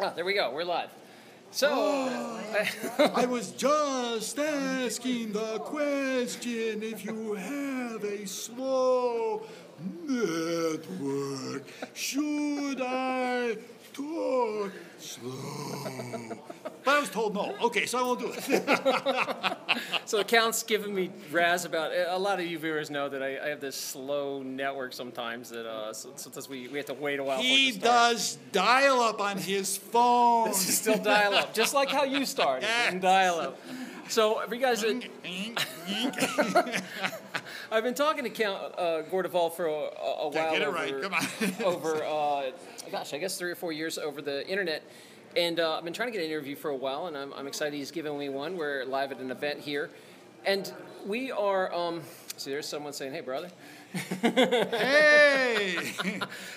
Oh, there we go. We're live. So, I was just asking the question if you have a slow network, should I talk slow? But I was told no. Okay, so I won't do it. so the Count's giving me razz about. A lot of you viewers know that I have this slow network sometimes that sometimes we have to wait a while. He for it to start. does dial-up on his phone. This is still dial-up, just like how you started in dial-up. So, for you guys, I've been talking to Count Gore for a while. Get it right. Come on. over, gosh, I guess 3 or 4 years over the internet. And I've been trying to get an interview for a while, and I'm excited he's giving me one. We're live at an event here. And we are, see, there's someone saying, hey, brother. Hey!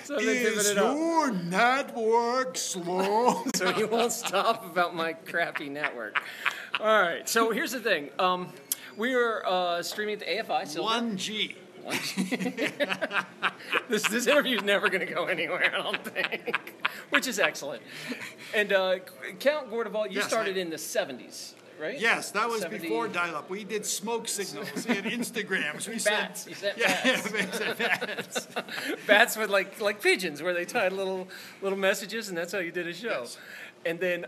So Is your network slow? So he won't stop about my crappy network. All right, so here's the thing. We are streaming at the AFI Silver. 1G. This interview is never going to go anywhere, I don't think, which is excellent. And Count Gore, you started in the 70s, right? Yes, that was 70s. Before dial-up. We did smoke signals and Instagrams. We Bats. You said bats. Yeah, we said bats. Bats with like pigeons, where they tied little messages, and that's how you did a show. Yes. And then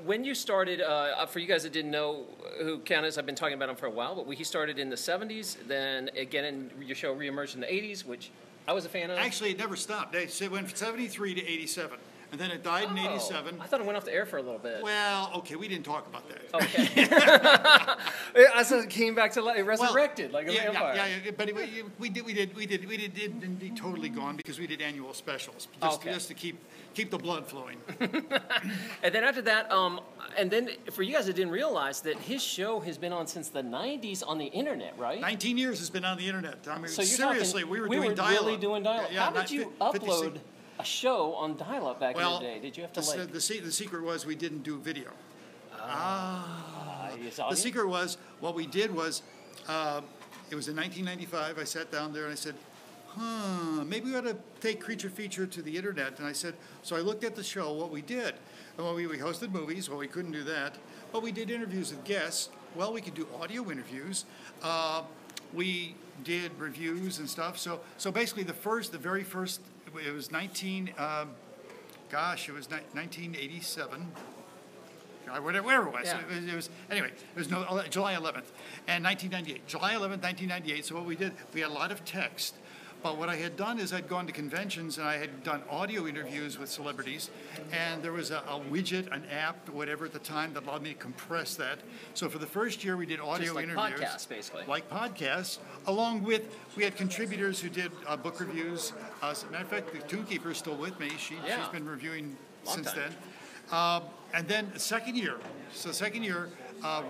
when you started, for you guys that didn't know who Count is, I've been talking about him for a while, but he started in the 70s, then again in your show reemerged in the 80s, which I was a fan of. Actually, it never stopped. It went from 73 to 87, and then it died in 87. I thought it went off the air for a little bit. Well, okay, we didn't talk about that. Okay. I said it came back to life, resurrected like a vampire. Yeah, but we didn't be totally gone because we did annual specials just to keep the blood flowing. And then after that, and then for you guys that didn't realize that his show has been on since the 90s on the internet, right? 19 years has been on the internet. I mean, so seriously, we were doing dial-up. Really doing dial-up. Yeah, how did you upload a show on dial-up back in the day? Did you have to the secret was we didn't do video. The secret was, what we did was, it was in 1995, I sat down there and I said, maybe we ought to take Creature Feature to the internet. And I said, so I looked at the show, what we did. And we hosted movies, well, we couldn't do that. But we did interviews with guests. Well, we could do audio interviews. We did reviews and stuff. So basically the very first, it was 1987. Whatever it was. Yeah. It was anyway, it was July 11th. And 1998. July 11th, 1998. So what we did, we had a lot of text. But what I had done is I'd gone to conventions and I had done audio interviews with celebrities, and there was a widget, an app, whatever at the time that allowed me to compress that. So for the first year we did audio like interviews. podcasts, basically. Like podcasts, along with, we had contributors who did book reviews. As a matter of fact, the Toonkeeper is still with me. She's been reviewing since then. And then the second year,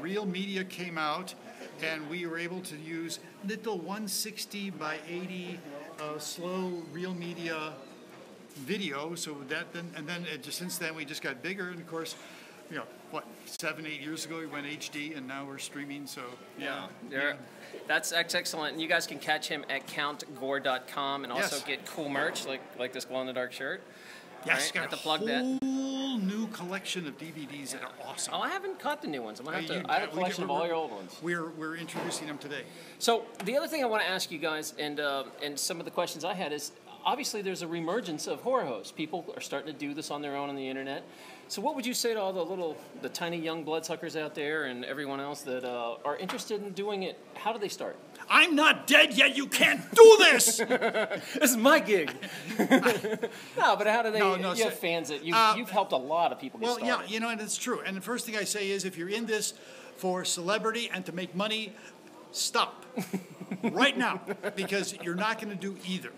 Real Media came out, and we were able to use little 160 by 80 slow Real Media video. So since then we just got bigger, and of course, 7-8 years ago we went HD, and now we're streaming. So that's excellent. And you guys can catch him at countgore.com and also get cool merch like this glow in the dark shirt. Yes, right? got a whole new collection of DVDs that are awesome. Oh, I haven't caught the new ones. I'm gonna have to. I have a collection of all your old ones. We're introducing them today. So the other thing I want to ask you guys, and some of the questions I had is, obviously there's a reemergence of horror hosts. People are starting to do this on their own on the internet. So what would you say to all the tiny young bloodsuckers out there and everyone else that are interested in doing it? How do they start? I'm not dead yet. You can't do this. This is my gig. No, but how do they? You have fans that you've helped a lot of people get started. Well, yeah, and it's true. And the first thing I say is, if you're in this for celebrity and to make money, stop right now, because you're not going to do either.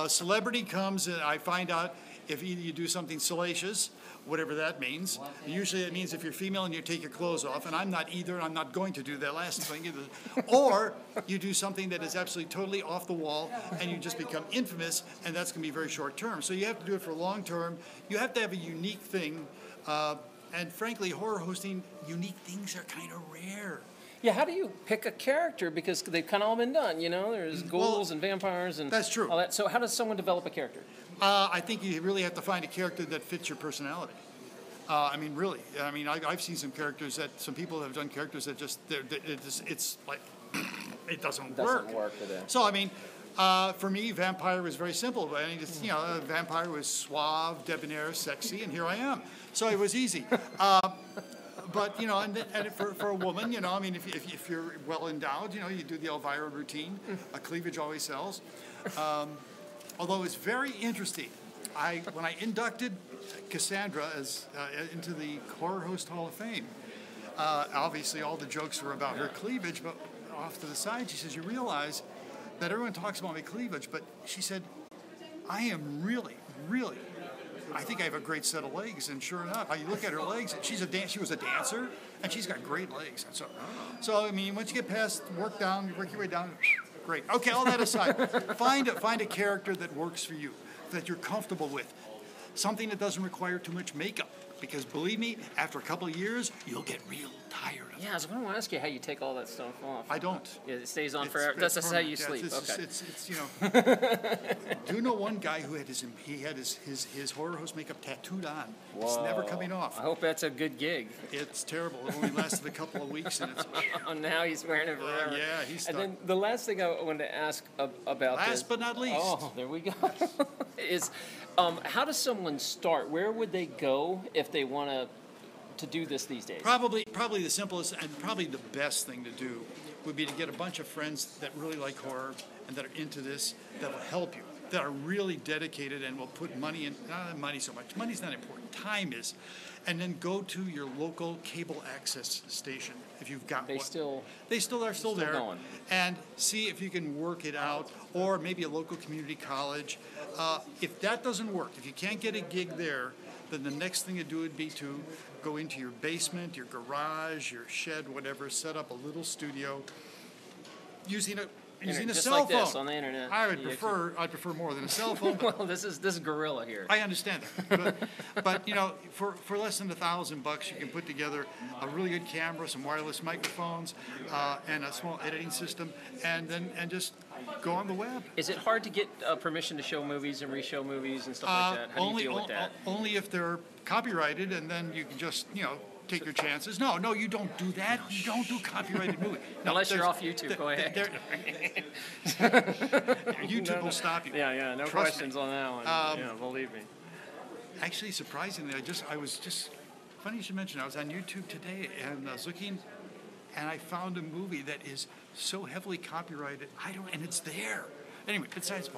Celebrity comes, and I find out if either you do something salacious, whatever that means. Usually it means if you're female and you take your clothes off, and I'm not either, and I'm not going to do that last thing either. Or you do something that is absolutely totally off the wall, and you just become infamous, and that's going to be very short term. So you have to do it for long term. You have to have a unique thing, and frankly, horror hosting, unique things are kind of rare. Yeah, how do you pick a character? Because they've kind of all been done, you know? There's ghouls and vampires and that's true. all that. So how does someone develop a character? I think you really have to find a character that fits your personality. I mean, really. I mean, I've seen some characters some people have done characters that just, it's like, it doesn't work. Doesn't work for them. So, I mean, for me, vampire was very simple. I mean, just, vampire was suave, debonair, sexy, and here I am. So it was easy. But, and for a woman, I mean, if you're well endowed, you do the Elvira routine. Cleavage always sells. Although it's very interesting. When I inducted Cassandra into the Horror Host Hall of Fame, obviously all the jokes were about her cleavage, but off to the side, she says, you realize that everyone talks about my cleavage, but she said, I am really, really, I think I have a great set of legs. And sure enough, you look at her legs, she was a dancer, and she's got great legs. So I mean, once you get past work your way down, great. Okay, all that aside, find a character that works for you, that you're comfortable with. Something that doesn't require too much makeup. Because believe me, after a couple of years, you'll get real tired of it. Yeah, I was going to ask you how you take all that stuff off. I don't. Yeah, it stays on forever. That's how you sleep. It's do you know one guy who had his horror host makeup tattooed on? Whoa. It's never coming off. I hope that's a good gig. It's terrible. It only lasted a couple of weeks, and it's. Now he's wearing it forever. Yeah, he's stuck. And then the last thing I wanted to ask about Last but not least. Oh, there we go. is how does someone start? Where would they go if they want to do this these days? Probably the simplest and probably the best thing to do would be to get a bunch of friends that really like horror and that are into this, that will help you, that are really dedicated and will put money in, not money so much, money's not important, time is, and then go to your local cable access station if you've got one. They still are there. Going. And see if you can work it out, or maybe a local community college. If that doesn't work, if you can't get a gig there, then the next thing to do would be to go into your basement, your garage, your shed, whatever, set up a little studio using a Just cell like phone. This on the internet. I'd prefer more than a cell phone. Well, this is gorilla here. I understand that, but for less than $1,000, you can put together a really good camera, some wireless microphones, and a small editing system, and just go on the web. Is it hard to get permission to show movies and reshow movies and stuff like that? How do you deal with that? Only if they're copyrighted, and then you can just take your chances. No, you don't do that. You don't do copyrighted movie. No, unless you're off YouTube, go ahead. YouTube will stop you. Yeah, no Trust questions me. on that one. Believe me. Actually, surprisingly, I was just funny you should mention. I was on YouTube today and I was looking, and I found a movie that is so heavily copyrighted. And it's there. Anyway, besides the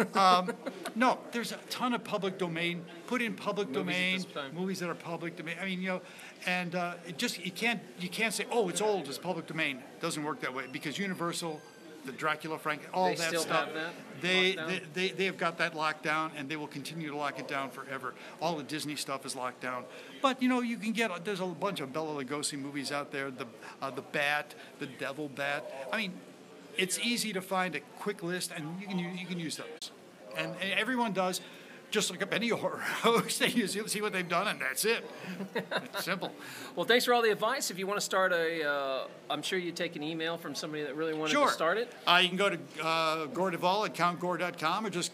point. No, there's a ton of public domain. Put in public domain movies that are public domain. I mean, and you can't say, oh, it's old, it's public domain. It doesn't work that way because Universal, the Dracula, Frank, all they that still stuff. Have that? They have got that locked down, and they will continue to lock it down forever. All the Disney stuff is locked down. But you can get there's a bunch of Bela Lugosi movies out there. The Bat, the Devil Bat. I mean. It's easy to find a quick list, and you can use those, and everyone does. Just look up any horror host, and you see what they've done, and that's it. It's simple. Well, thanks for all the advice. If you want to start I'm sure you take an email from somebody that really wanted to start it. You can go to Gore Duvall at countgore.com, or just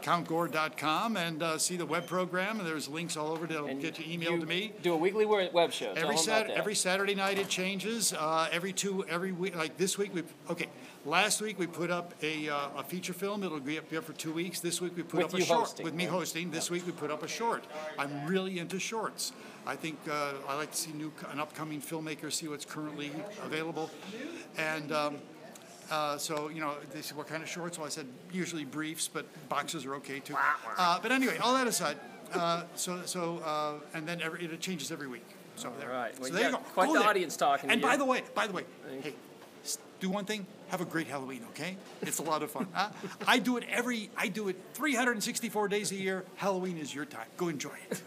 countgore.com and see the web program, and there's links all over that'll get you emailed to me. Do a weekly web show. Every Saturday night it changes. Every week, like this week last week we put up a feature film. It'll be up for 2 weeks. This week we put up a short with me hosting. This week we put up a short. I'm really into shorts. I think I like to see an upcoming filmmaker see what's currently available, and. So, they said, what kind of shorts? Well, I said, usually briefs, but boxers are okay, too. But anyway, all that aside, and then it changes every week. So there. All right. Well, so there you go. Quite the audience talking. And by the way, hey, do one thing. Have a great Halloween, okay? It's a lot of fun. I do it 364 days a year. Halloween is your time. Go enjoy it.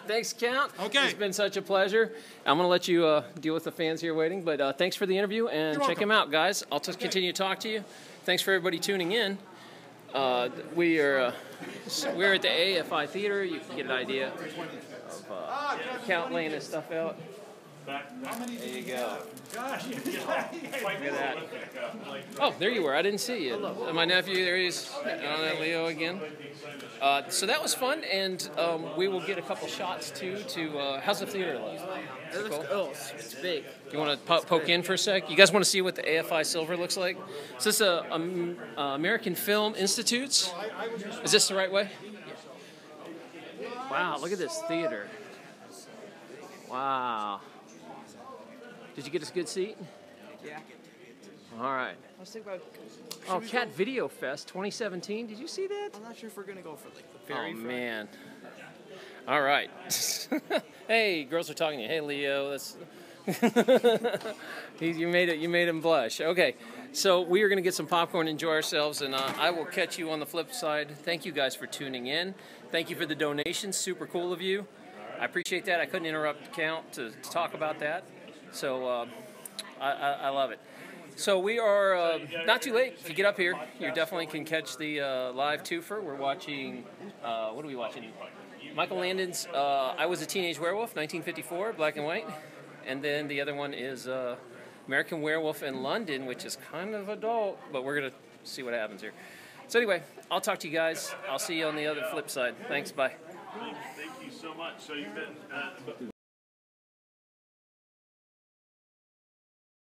Thanks, Count. Okay. It's been such a pleasure. I'm going to let you deal with the fans here waiting, but thanks for the interview, and check him out, guys. I'll just continue to talk to you. Thanks for everybody tuning in. We're at the AFI Theater. You can get an idea of Count laying his stuff out. How many There do you we go. have? Gosh, Look at that. Oh, there you were. I didn't see you. My nephew, there he is. Leo again. So that was fun, and we will get a couple shots too. How's the theater look? It looks, oh, it's big. You want to poke in for a sec? You guys want to see what the AFI Silver looks like? Is this American Film Institutes? Is this the right way? Wow, look at this theater. Wow. Did you get a good seat? Yeah. All right. I was thinking about. Oh, Cat Video Fest 2017. Did you see that? I'm not sure if we're gonna go for like the very. Oh man. All right. Hey, girls are talking to you. Hey, Leo. That's. You made him blush. Okay, so we are going to get some popcorn, enjoy ourselves, and I will catch you on the flip side. Thank you guys for tuning in. Thank you for the donations. Super cool of you. I appreciate that. I couldn't interrupt Count to talk about that, so I love it. So we are not too late. If you get up here, you definitely can catch the live twofer. We're watching. What are we watching? Michael Landon's I Was a Teenage Werewolf, 1954, black and white. And then the other one is American Werewolf in London, which is kind of adult, but we're going to see what happens here. So anyway, I'll talk to you guys. I'll see you on the other flip side. Thanks, bye. Thank you so much. So you've been